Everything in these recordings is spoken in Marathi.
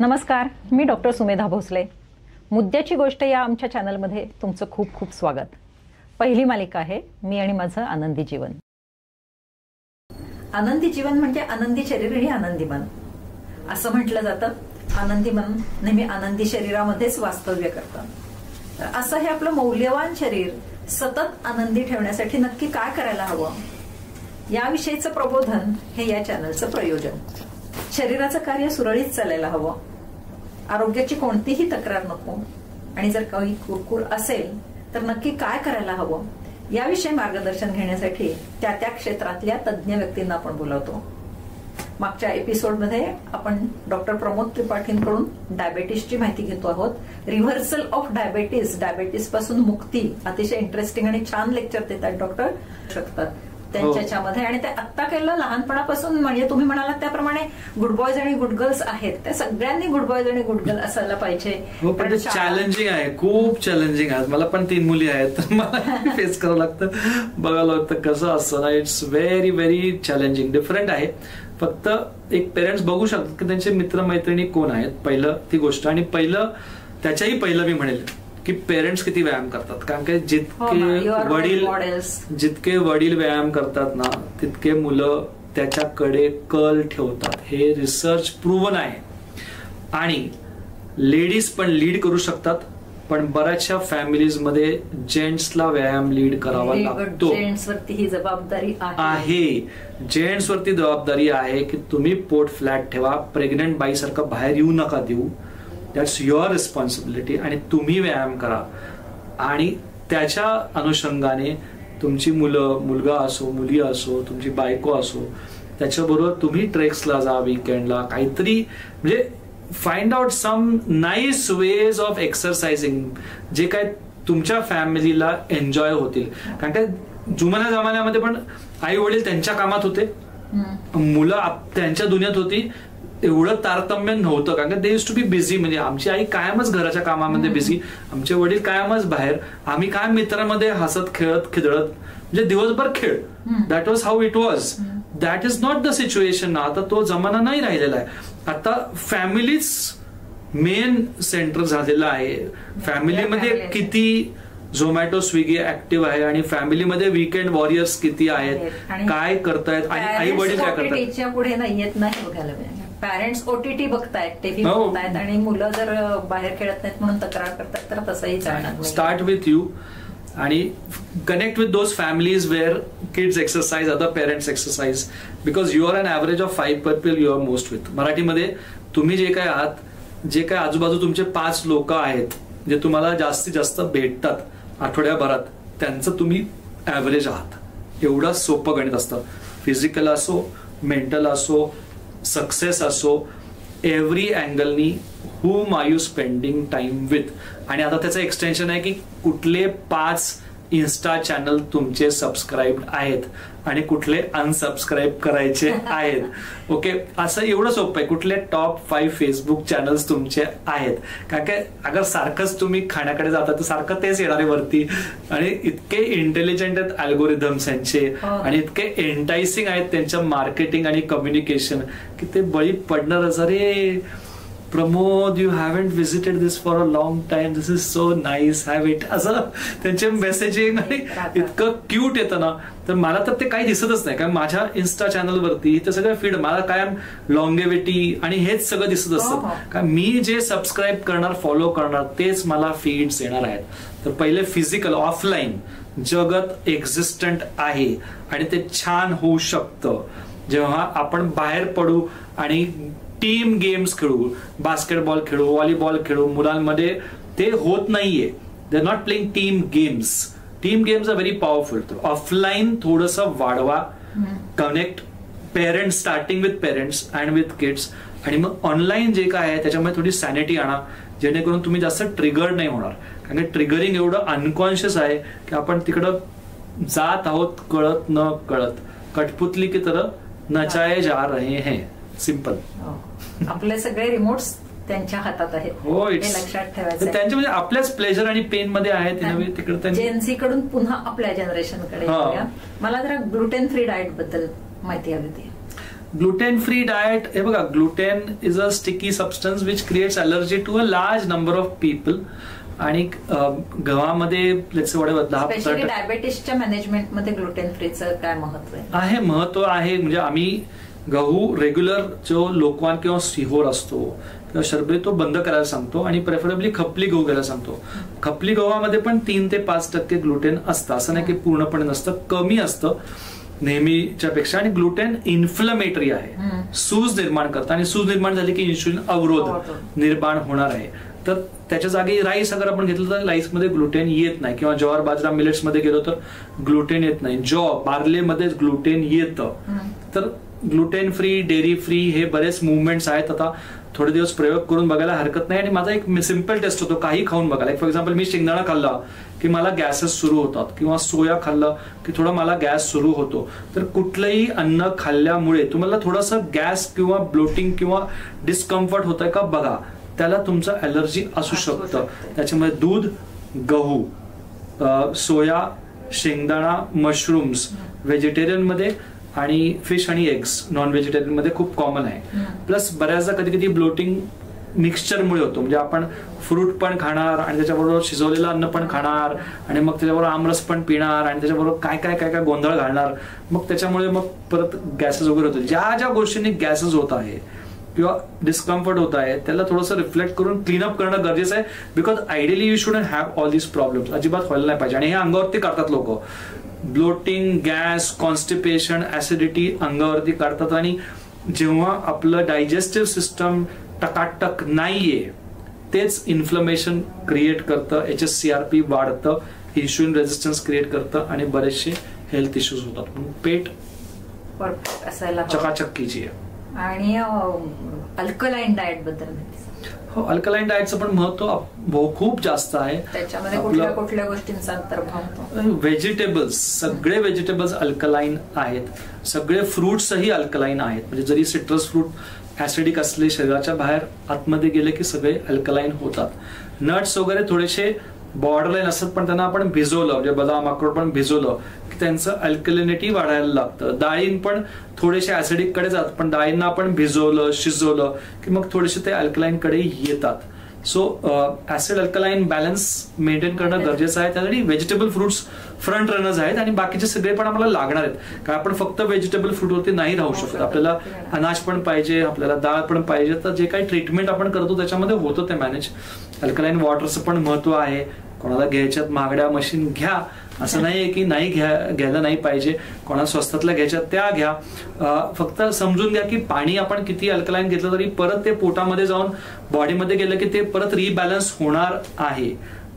नमस्कार, मी डॉक्टर सुमेधा भोसले. मुद्द्याची गोष्ट या आमच्या चॅनलमध्ये तुमचं खूप खूप स्वागत. पहिली मालिका आहे मी आणि माझं आनंदी जीवन. आनंदी जीवन म्हणजे आनंदी शरीर आणि आनंदी मन असं म्हटलं जातं. आनंदी मन नेहमी आनंदी शरीरामध्येच वास्तव्य करतं. तर असं हे आपलं मौल्यवान शरीर सतत आनंदी ठेवण्यासाठी नक्की काय करायला हवं याविषयीचं प्रबोधन हे या चॅनलचं प्रयोजन. शरीराचं कार्य सुरळीत चालायला हवं, आरोग्याची कोणतीही तक्रार नको, आणि जर काही कुरकुर असेल तर नक्की काय करायला हवं याविषयी मार्गदर्शन घेण्यासाठी त्या त्या क्षेत्रातल्या तज्ज्ञ व्यक्तींना आपण बोलवतो. मागच्या एपिसोडमध्ये आपण डॉक्टर प्रमोद त्रिपाठींकडून डायबेटीसची माहिती घेतो आहोत. रिव्हर्सल ऑफ डायबेटीस पासून मुक्ती, अतिशय इंटरेस्टिंग आणि छान लेक्चर देतात डॉक्टर शकतात त्यांच्यामध्ये. आणि ते आत्ता केलं लहानपणापासून, म्हणजे तुम्ही म्हणालात त्याप्रमाणे गुड बॉयज आणि गुड गर्ल्स आहेत, त्या सगळ्यांनी गुड बॉयज आणि गुड गर्ल असायला पाहिजे. पण चॅलेंजिंग आहे, खूप चॅलेंजिंग आहे. मला पण 3 मुली आहेत, मला फेस करावं लागतं, बघायला लागतं कसं असतं ना. It's very very challenging. Different आहे. फक्त एक पेरेंट्स बघू शकतात की त्यांचे मित्रमैत्रिणी कोण आहेत, पहिलं ती गोष्ट. आणि त्याच्याही पहिलं मी म्हणेल की पेरेंट्स किती व्यायाम करतात. कारण की जितके वडील व्यायाम करतात ना, तितके मुलं त्याच्याकडे कल ठेवतात. हे रिसर्च प्रूव्हन आहे. आणि लेडीज पण लीड करू शकतात, पण बऱ्याचशा फॅमिलीज मध्ये जेंट्सला व्यायाम लीड करावा लागतो. जेंट्सवरती ही जबाबदारी आहे. जेंट्सवरती जबाबदारी आहे की तुम्ही पोट फ्लॅट ठेवा, प्रेग्नंट बाईसारखं बाहेर येऊ नका देऊ. That's your responsibility. आणि तुम्ही व्यायाम करा. आणि त्याच्या अनुषंगाने तुमची मुलगा असो, मुली असो, तुमची बायको असो, त्याच्याबरोबर तुम्ही ट्रेक्सला जा, वीकेंडला काहीतरी, म्हणजे find out some nice ways of exercising जे काय तुमच्या फॅमिलीला एन्जॉय होतील. कारण काय जुन्या जमान्यामध्ये पण आई वडील त्यांच्या कामात होते, मुलं त्यांच्या दुनियात होती. एवढं तारतम्य नव्हतं, कारण they used to be busy. म्हणजे आमची आई कायमच घराच्या कामामध्ये बिझी, आमचे वडील कायमच बाहेर, आम्ही काय मित्रांमध्ये हसत खेळत खिदळत, म्हणजे दिवसभर खेळ. That was how it was. That is not the situation. आता तो जमाना नाही राहिलेला आहे. आता फॅमिलीच मेन सेंटर झालेलं आहे. फॅमिलीमध्ये किती झोमॅटो स्विगी ऍक्टिव्ह आहे, आणि फॅमिलीमध्ये वीकेंड वॉरियर्स किती आहेत, काय करतायत, आणि आई वडील काय करतात. पुढे नाही येत नाही बघायला मिळालं. पॅरेंट्स OTT बघतायत, टीव्ही बघतायत, आणि मुलं जर बाहेर खेळत नाहीत म्हणून तक्रार करतात, तर तसंही चालणार. स्टार्ट विथ यू आणि connect with those families where kids exercise, other parents exercise, because you are an average of 5 people you are most with. मराठीमध्ये तुम्ही जे काय आहात, जे काय आजूबाजू तुमचे 5 लोक आहेत जे तुम्हाला जास्तीत जास्त भेटतात आठवड्याभरात, त्यांचं तुम्ही ऍव्हरेज आहात. एवढं सोपं गणित असतं. फिजिकल असो, मेंटल असो, सक्सेस असो, every अँगलनी whom are you spending time with. आणि आता त्याचं एक्सटेन्शन आहे की कुठले 5 इन्स्टा चॅनल तुमचे सबस्क्राईब आहेत आणि कुठले अनसबस्क्राईब करायचे आहेत. ओके, असं एवढं सोपं आहे. कुठले टॉप 5 फेसबुक चॅनल्स तुमचे आहेत. कारण काय अगर सारखंच तुम्ही खाण्याकडे जाता तर सारखं तेच येणारे वरती, आणि इतके इंटेलिजंट आहेत अल्गोरिथम्स यांचे, आणि इतके एंटायसिंग आहेत त्यांचं मार्केटिंग आणि कम्युनिकेशन, की ते बळी पडणारच. अरे Pramod, you haven't visited this for a long time, this is so nice, have it, असं त्यांचे मेसेजिंग इतकं क्यूट येतं ना. तर मला तर ते काही दिसतच नाही, कारण माझ्या इन्स्टा चॅनलवरती ते सगळं फीड मला कायम लॉंगेविटी आणि हेच सगळं दिसत असतं. कारण मी जे सबस्क्राईब करणार, फॉलो करणार, तेच मला फीड्स येणार आहेत. तर पहिले फिजिकल, ऑफलाईन जगत एक्झिस्टंट आहे, आणि ते छान होऊ शकतं जेव्हा आपण बाहेर पडू आणि टीम गेम्स खेळू, बास्केटबॉल खेळू, व्हॉलीबॉल खेळू. मुलांमध्ये ते होत नाहीये. They are not playing team games. Team games are very powerful. Offline थोडंसं वाढवा, connect parents, starting with parents and with kids. आणि मग ऑनलाईन जे काय आहे त्याच्यामध्ये थोडी सॅनिटी आणा, जेणेकरून तुम्ही जास्त ट्रिगर्ड नाही होणार. कारण की ट्रिगरिंग एवढं अनकॉन्शियस आहे की आपण तिकडं जात आहोत कळत न कळत. कठपुतली की तरह नचाए जा रहे हैं. सिंपल. आपले सगळे रिमोट्स त्यांच्या हातात आहेत. हो, हे लक्षात ठेवायचं. त्यांचे म्हणजे आपल्याच प्लेजर आणि पेन मध्ये आहेत. तिकडे जेन्सी कडून पुन्हा आपल्या जनरेशनकडे. मला जरा ग्लुटेन फ्री डाएट बद्दल माहिती हवी होती. ग्लुटेन फ्री डाएट, हे बघा, gluten is a sticky substance which creates allergy to a large number of people. आणि गव्हामध्ये डायबेटीसच्या मॅनेजमेंटमध्ये ग्लुटेन फ्रीचं काय महत्व आहे? महत्व आहे म्हणजे आम्ही गहू रेग्युलर जो लोकवान किंवा सिहोर असतो किंवा शरबत तो बंद करायला सांगतो आणि प्रेफरेबली खपली गहू घ्यायला सांगतो. खपली गव्हामध्ये पण 3 ते 5% ग्लुटेन असतं, असं नाही की पूर्णपणे नसतं, कमी असतं नेहमीच्या पेक्षा. आणि ग्लुटेन इन्फ्लमेटरी आहे, सूज निर्माण करतं आणि सूज निर्माण झाली की इन्शुलिन अवरोध निर्माण होणार आहे. तर त्याच्या जागी राईस अगर आपण घेतलं तर राईसमध्ये ग्लुटेन येत नाही, किंवा ज्वार बाजरा मिलेट्समध्ये गेलो तर ग्लुटेन येत नाही. बार्लेमध्ये ग्लुटेन येतं. तर ग्लुटेन फ्री, डेअरी फ्री हे बरेच मुवमेंट्स आहेत. आता थोडे दिवस प्रयोग करून बघायला हरकत नाही. आणि माझा एक सिम्पल टेस्ट होतो काही खाऊन बघायला. फॉर एक्झाम्पल मी शेंगदाणा खाल्ला की मला गॅसेस सुरू होतात, किंवा सोया खाल्लं की थोडा मला गॅस सुरू होतो. तर कुठलंही अन्न खाल्ल्यामुळे तुम्हाला थोडंसं गॅस किंवा ब्लोटिंग किंवा डिस्कम्फर्ट होतंय का बघा, त्याला तुमचं अलर्जी असू शकतं. त्याच्यामध्ये दूध, गहू, सोया, शेंगदाणा, मशरूम्स व्हेजिटेरियन मध्ये, आणि फिश आणि एग्स नॉन व्हेजिटेरियन मध्ये खूप कॉमन आहे. प्लस बऱ्याचदा कधी कधी ब्लोटिंग मिक्सचरमुळे होतो, म्हणजे आपण फ्रूट पण खाणार आणि त्याच्याबरोबर शिजवलेलं अन्न पण खाणार आणि मग त्याच्याबरोबर आमरस पण पिणार आणि त्याच्याबरोबर काय काय काय काय गोंधळ घालणार, मग त्याच्यामुळे मग परत गॅसेस वगैरे होतो. ज्या ज्या गोष्टींनी गॅसेस होत आहे किंवा डिस्कम्फर्ट होत आहे त्याला थोडंसं रिफ्लेक्ट करून क्लीनअप करणं गरजेचं आहे. Because ideally you shouldn't have all these problems. अजिबात व्हायला नाही पाहिजे. आणि हे अंगावरती काढतात लोक, ब्लोटिंग, गॅस, कॉन्स्टिपेशन, ऍसिडिटी अंगावरती काढतात. आणि जेव्हा आपलं डायजेस्टिव्ह सिस्टम टकाटक नाहीये तेच इन्फ्लमेशन क्रिएट करतं, HSCRP वाढतं, इन्शुलिन रेझिस्टन्स क्रिएट करतं आणि बरेचसे हेल्थ इश्यूज होतात. म्हणून पेट परफेक्ट असायला चकाचक्कीची आहे. आणि अल्कलाइन डाएट बद्दल? हो, अल्कलाइन डाएटचं पण महत्व खूप जास्त आहे. त्याच्यामध्ये कुठल्या कुठल्या गोष्टींचा अंतर्भाव? व्हेजिटेबल्स, सगळे व्हेजिटेबल्स अल्कलाइन आहेत, सगळे फ्रुट्सही अल्कलाइन आहेत. म्हणजे जरी सिट्रस फ्रूट ऍसिडिक असले शरीराच्या बाहेर आतमध्ये गेले की सगळे अल्कलाइन होतात. नट्स वगैरे थोडेसे बॉर्डरलाईन असतात, पण त्यांना आपण भिजवलं, म्हणजे बदाम, अक्रोड पण भिजवलं की त्यांचं अल्कलिनिटी वाढायला लागतं. डाळीं पण थोडेसे ऍसिडिक कडे जातात, पण डाळींना आपण भिजवलं, शिजवलं की मग थोडेसे ते अल्कलाइन कडे येतात. So acid alkaline balance maintain करणं गरजेचं आहे. त्यासाठी व्हेजिटेबल फ्रुट्स फ्रंट रनर्स आहेत आणि बाकीचे सगळे पण आम्हाला लागणार आहेत. कारण आपण फक्त व्हेजिटेबल फ्रूटवरती नाही राहू शकत. आपल्याला अनाज पण पाहिजे, आपल्याला डाळ पण पाहिजे. तर जे काही ट्रीटमेंट आपण करतो त्याच्यामध्ये होतं ते मॅनेज. अल्कलाइन वॉटरचं पण महत्व आहे. कोणाला घ्यायच्यात महागड्या मशीन घ्या, असं नाहीये की नाही घ्यायला नाही पाहिजे. कोणाला स्वस्तातल्या घ्यायच्यात त्या घ्या. फक्त समजून घ्या की पाणी आपण किती अल्कलाइन घेतलं तरी परत ते पोटामध्ये जाऊन बॉडीमध्ये गेलं की ते परत रिबॅलन्स होणार आहे.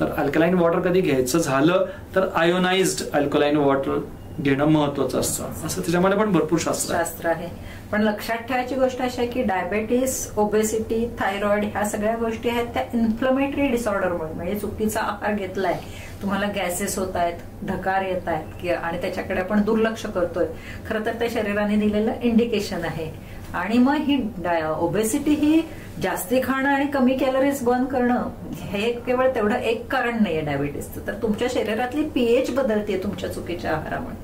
तर अल्कलाइन वॉटर कधी घ्यायचं झालं तर आयोनाइज्ड अल्कलाइन वॉटर घेणं महत्वाचं असतं. असं त्याच्यामध्ये पण भरपूर शास्त्र आहे. पण लक्षात ठेवायची गोष्ट अशी आहे की डायबेटीस, ओबेसिटी, थायरॉइड ह्या सगळ्या गोष्टी आहेत त्या इन्फ्लमेटरी डिसऑर्डरमुळे, म्हणजे चुकीचा आहार घेतलाय, तुम्हाला गॅसेस होत आहेत, ढकार येत आहेत आणि त्याच्याकडे आपण दुर्लक्ष करतोय, खरं तर त्या शरीराने दिलेलं इंडिकेशन आहे. आणि मग ही ओबेसिटी ही जास्ती खाणं आणि कमी कॅलरीज बर्न करणं हे केवळ तेवढं एक कारण नाहीये डायबिटीसचं. तर तुमच्या शरीरातली पीएच बदलते तुमच्या चुकीच्या आहारामुळे.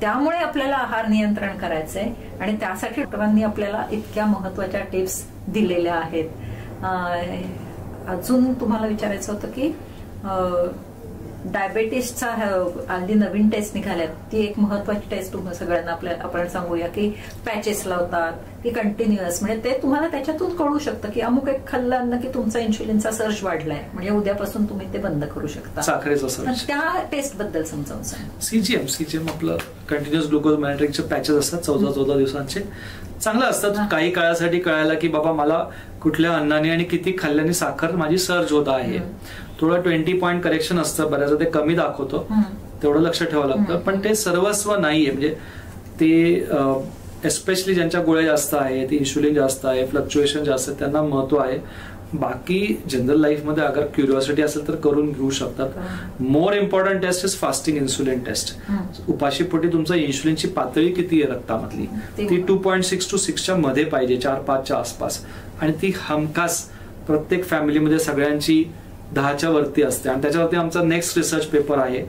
त्यामुळे आपल्याला आहार नियंत्रण करायचंय आणि त्यासाठी डॉक्टरांनी आपल्याला इतक्या महत्वाच्या टिप्स दिलेल्या आहेत. अजून तुम्हाला विचारायचं होतं की डायबेटीसचा हल्ली नवीन टेस्ट निघाल्यात, ती एक महत्वाची टेस्ट तुम्हाला सगळ्यांना आपण सांगूया की पॅचेस लावतात की कंटिन्युअस, म्हणजे ते तुम्हाला त्याच्यातून कळू शकतं की अमुक एक खाल्लं अन्न की तुमचा इन्शुलिनचा सर्ज वाढलाय, म्हणजे उद्यापासून तुम्ही ते बंद करू शकता. साखरेचा सर्ज. त्या टेस्ट बद्दल समजावून सांगा. सीजीएम आपलं कंटिन्युअस ग्लुकोज मॉनिटरिंगचे पॅचेस असतात 14 दिवसांचे. चांगलं असतात. काही काळासाठी कळायला की बाबा मला कुठल्या अन्नाने आणि किती खाल्ल्याने साखर माझी सर्ज होत आहे. थोडं 20 पॉईंट करेक्शन असतं, बऱ्याचदा ते कमी दाखवतो, तेवढं लक्ष ठेवावं लागतं. पण ते सर्वस्व नाहीये. म्हणजे ते एस्पेशली ज्यांच्या गोळ्या जास्त आहेत, इन्शुलिन जास्त आहे, फ्लक्च्युएशन जास्त आहे, त्यांना महत्व आहे. बाकी जनरल लाईफ मध्ये अगर क्युरिओसिटी असेल तर करून घेऊ शकतात. More important test is fasting insulin test. उपाशीपोटी तुमचं इन्शुलिनची पातळी किती आहे रक्तामधली, ती 2.6 to 6च्या मध्ये पाहिजे, 4-5च्या आसपास. आणि ती हमखास प्रत्येक फॅमिलीमध्ये सगळ्यांची 10च्या वरती असते. आणि त्याच्यावरती आमचा नेक्स्ट रिसर्च पेपर आहे,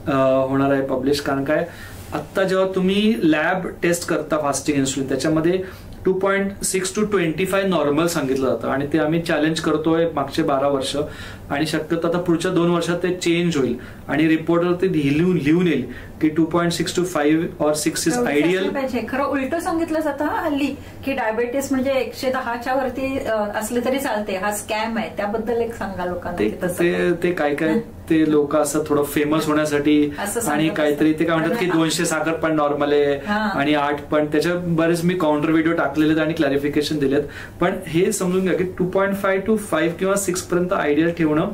होणार आहे पब्लिश. कारण काय, आता जेव्हा तुम्ही लॅब टेस्ट करता फास्टिंग इन्सुलिन त्याच्यामध्ये 2.6 to 25 नॉर्मल सांगितलं जातं आणि ते आम्ही चॅलेंज करतोय मागचे 12 वर्ष आणि शक्यतो आता पुढच्या 2 वर्षात ते चेंज होईल आणि रिपोर्टवरती लिहून येईल की 2.6 to 5 or 6 इज आयडियल. खरं उलट सांगितलं जातं हल्ली की डायबेटीस म्हणजे 110च्या वरती असले तरी चालते, हा स्कॅम आहे. त्याबद्दल एक सांगा लोकांना. ते काय ते लोक असं थोडं फेमस होण्यासाठी आणि काहीतरी ते काय म्हणतात की 200 साखर पण नॉर्मल आहे आणि 8 पण, त्याच्या बरेच मी काउंटर व्हिडिओ टाकलेले आणि क्लॅरिफिकेशन दिलेत. पण हे समजून घ्या की 2.5 to 5 किंवा 6 पर्यंत आयडियल ठेवणं.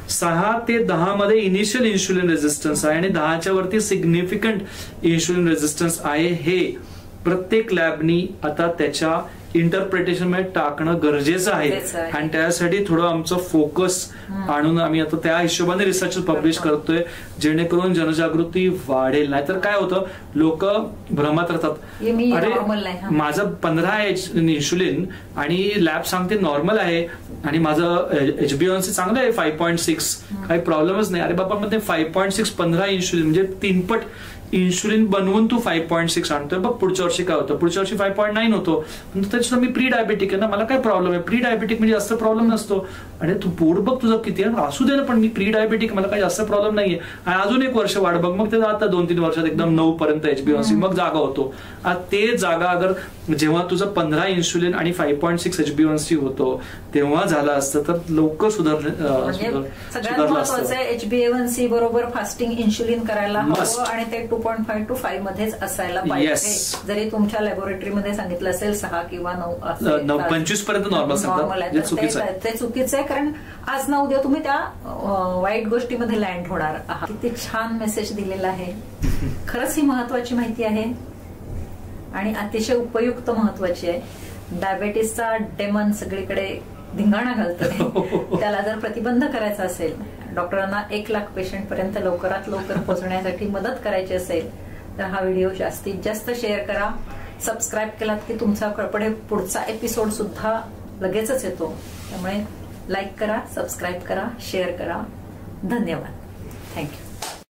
6 ते 10 मध्ये इनिशियल इन्शुलिन रेझिस्टन्स आहे आणि 10च्या वरती सिग्निफिकंट इन्शुलिन रेझिस्टन्स आहे. हे प्रत्येक लॅबनी आता त्याच्या इंटरप्रिटेशन मध्ये टाकणं गरजेचं आहे आणि त्यासाठी थोडं आमचं फोकस आणून आम्ही आता त्या हिशोबाने रिसर्च पब्लिश करतोय जेणेकरून जनजागृती वाढेल. नाहीतर काय होतं, लोक भ्रमात राहतात, अरे माझं 15 आहे इन्शुलिन आणि लॅब सांगते नॉर्मल आहे आणि माझं HbA1c चांगलं आहे 5.6, काही प्रॉब्लेमच नाही. अरे बाबा मग ते 5.6 15 इन्शुलिन म्हणजे 3 पट इन्शुलिन बनवून तू 5.6 आणतोय. बघ पुढच्या वर्षी काय होतं, पुढच्या वर्षी 5.9 होतो. त्याच्यात मी प्री डायबेटिक आहे ना, मला काय प्रॉब्लेम आहे. प्री डायबेटिक म्हणजे जास्त प्रॉब्लेम नसतो. आणि तू पोट बघ तुझं किती आहे, असू दे ना, पण मी प्री डायबेटिक, मला काही जास्त प्रॉब्लेम नाहीये. आणि अजून 1 वर्ष वाढ बघ, मग ते आता 2-3 वर्षात एकदम 9 पर्यंत HbA1c मग जागा होतो. ते जागा अगर जेव्हा तुझं 15 इन्शुलिन आणि 5.6 HbA1c होतो तेव्हा झालं असतं तर लवकर सुधारलं असतं. HbA1c बरोबर फास्टिंग इन्शुलिन करायला हवं आणि ते 2.5 to 5 मध्येच असायला पाहिजे. जरी तुमच्या लॅबोरेटरीमध्ये सांगितलं असेल 6 किंवा 9 25 पर्यंत नॉर्मल आहे, ते चुकीचं आहे. कारण आज ना उद्या तुम्ही त्या वाईट गोष्टीमध्ये लँड होणार आहात. किती छान मेसेज दिलेला आहे. खरंच ही महत्वाची माहिती आहे आणि अतिशय उपयुक्त महत्वाची आहे. डायबेटीसचा डेमन सगळीकडे धिंगाणा घालतोय. त्याला जर प्रतिबंध करायचा असेल, डॉक्टरांना 1 लाख पेशंट पर्यंत लवकरात लवकर पोहोचण्यासाठी मदत करायची असेल तर हा व्हिडिओ जास्तीत जास्त शेअर करा. सबस्क्राईब केलात की तुमचा पुढचा एपिसोड सुद्धा लगेचच येतो. त्यामुळे लाईक करा, सबस्क्राईब करा, शेअर करा. धन्यवाद. थँक्यू.